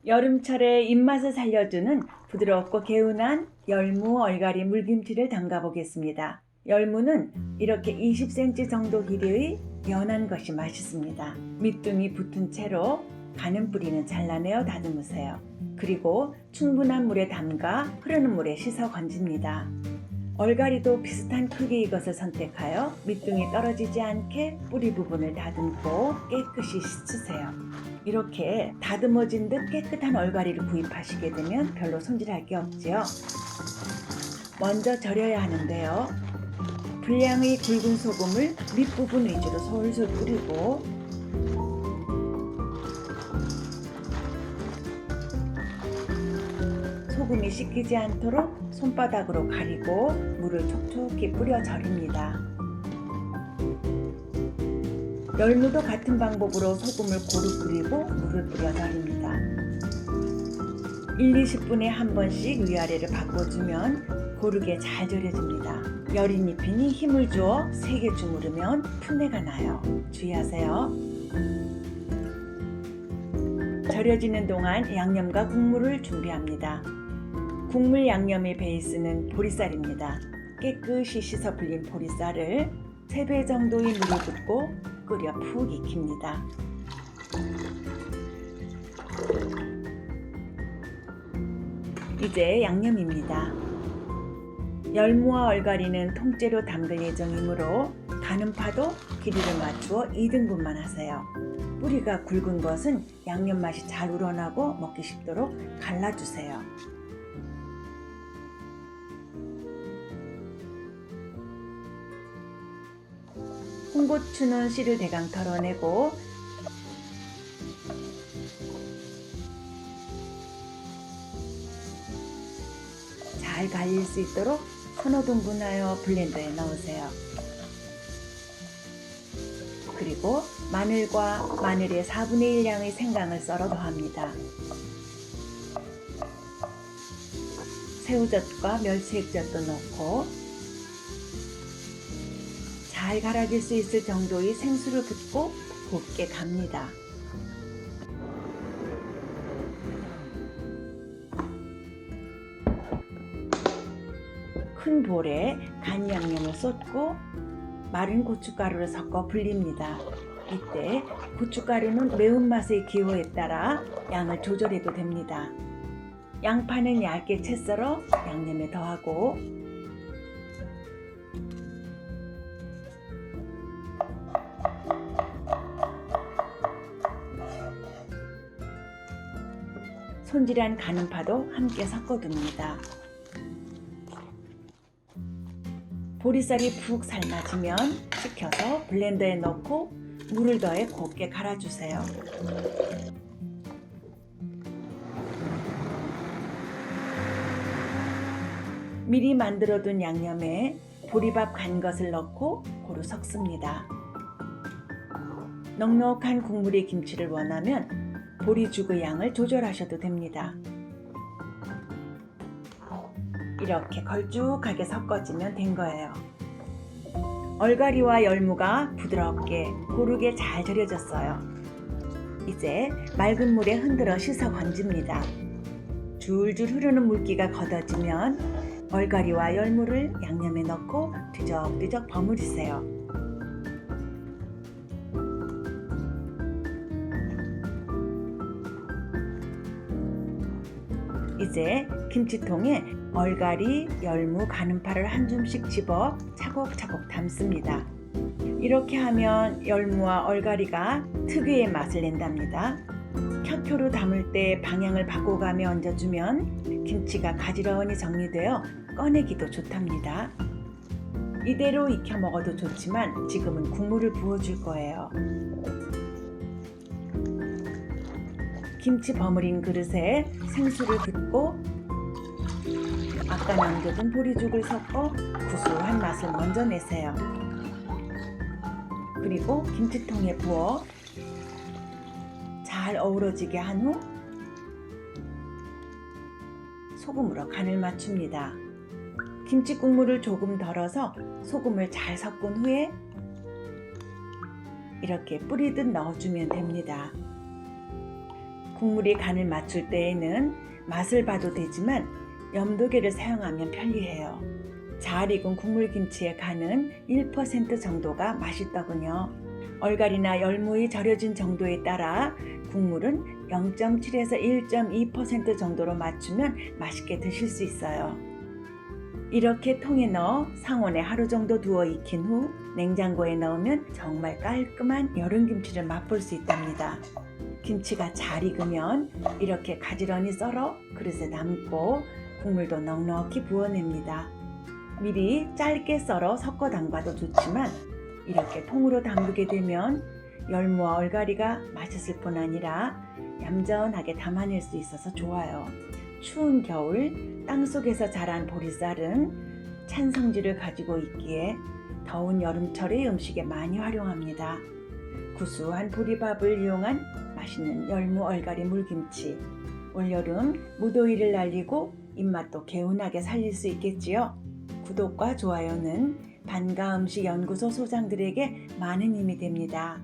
여름철에 입맛을 살려주는 부드럽고 개운한 열무 얼갈이 물김치를 담가 보겠습니다. 열무는 이렇게 20cm 정도 길이의 연한 것이 맛있습니다. 밑둥이 붙은 채로 가는 뿌리는 잘라내어 다듬으세요. 그리고 충분한 물에 담가 흐르는 물에 씻어 건집니다. 얼갈이도 비슷한 크기의 것을 선택하여 밑둥이 떨어지지 않게 뿌리 부분을 다듬고 깨끗이 씻으세요. 이렇게 다듬어진 듯 깨끗한 얼갈이를 구입하시게 되면 별로 손질할 게 없지요. 먼저 절여야 하는데요. 분량의 굵은 소금을 밑부분 위주로 솔솔 뿌리고 소금이 씻기지 않도록 손바닥으로 가리고 물을 촉촉히 뿌려 절입니다. 열무도 같은 방법으로 소금을 고루 뿌리고 물을 뿌려 절입니다. 1-20분에 한 번씩 위아래를 바꿔주면 고르게 잘 절여집니다. 여린 잎이니 힘을 주어 세게 주무르면 풋내가 나요. 주의하세요. 절여지는 동안 양념과 국물을 준비합니다. 국물 양념의 베이스는 보리쌀입니다. 깨끗이 씻어 불린 보리쌀을 3배 정도의 물을 붓고 끓여 푹 익힙니다. 이제 양념입니다. 열무와 얼갈이는 통째로 담글 예정이므로 가는 파도 길이를 맞추어 2등분만 하세요. 뿌리가 굵은 것은 양념 맛이 잘 우러나고 먹기 쉽도록 갈라주세요. 홍고추는 씨를 대강 털어내고 잘 갈릴 수 있도록 서너 등분하여 블렌더에 넣으세요. 그리고 마늘과 마늘의 4분의 1양의 생강을 썰어 더합니다. 새우젓과 멸치액젓도 넣고 잘 갈아질 수 있을 정도의 생수를 붓고 곱게 갑니다. 큰 볼에 간 양념을 쏟고 마른 고춧가루를 섞어 불립니다. 이때 고춧가루는 매운맛의 기호에 따라 양을 조절해도 됩니다. 양파는 얇게 채 썰어 양념에 더하고 손질한 가는 파도 함께 섞어둡니다. 보리쌀이 푹 삶아지면 식혀서 블렌더에 넣고 물을 더해 곱게 갈아주세요. 미리 만들어둔 양념에 보리밥 간 것을 넣고 고루 섞습니다. 넉넉한 국물의 김치를 원하면 보리죽의 양을 조절하셔도 됩니다. 이렇게 걸쭉하게 섞어지면 된 거예요. 얼갈이와 열무가 부드럽게 고르게 잘 절여졌어요. 이제 맑은 물에 흔들어 씻어 건집니다. 줄줄 흐르는 물기가 걷어지면 얼갈이와 열무를 양념에 넣고 뒤적뒤적 버무리세요. 이제 김치통에 얼갈이, 열무, 가는파를 한 줌씩 집어 차곡차곡 담습니다. 이렇게 하면 열무와 얼갈이가 특유의 맛을 낸답니다. 켜켜로 담을 때 방향을 바꿔가며 얹어주면 김치가 가지런히 정리되어 꺼내기도 좋답니다. 이대로 익혀 먹어도 좋지만 지금은 국물을 부어줄 거예요. 김치 버무린 그릇에 생수를 붓고 아까 남겨둔 보리죽을 섞어 구수한 맛을 먼저 내세요. 그리고 김치통에 부어 잘 어우러지게 한 후 소금으로 간을 맞춥니다. 김치 국물을 조금 덜어서 소금을 잘 섞은 후에 이렇게 뿌리듯 넣어주면 됩니다. 국물이 간을 맞출 때에는 맛을 봐도 되지만 염도계를 사용하면 편리해요. 잘 익은 국물김치의 간은 1% 정도가 맛있더군요. 얼갈이나 열무의 절여진 정도에 따라 국물은 0.7에서 1.2% 정도로 맞추면 맛있게 드실 수 있어요. 이렇게 통에 넣어 상온에 하루 정도 두어 익힌 후 냉장고에 넣으면 정말 깔끔한 여름김치를 맛볼 수 있답니다. 김치가 잘 익으면 이렇게 가지런히 썰어 그릇에 담고 국물도 넉넉히 부어냅니다. 미리 짧게 썰어 섞어 담가도 좋지만 이렇게 통으로 담그게 되면 열무와 얼갈이가 맛있을 뿐 아니라 얌전하게 담아낼 수 있어서 좋아요. 추운 겨울 땅속에서 자란 보리쌀은 찬 성질을 가지고 있기에 더운 여름철의 음식에 많이 활용합니다. 구수한 보리밥을 이용한 맛있는 열무 얼갈이 물김치. 올여름 무더위를 날리고 입맛도 개운하게 살릴 수 있겠지요. 구독과 좋아요는 반가음식 연구소 소장들에게 많은 힘이 됩니다.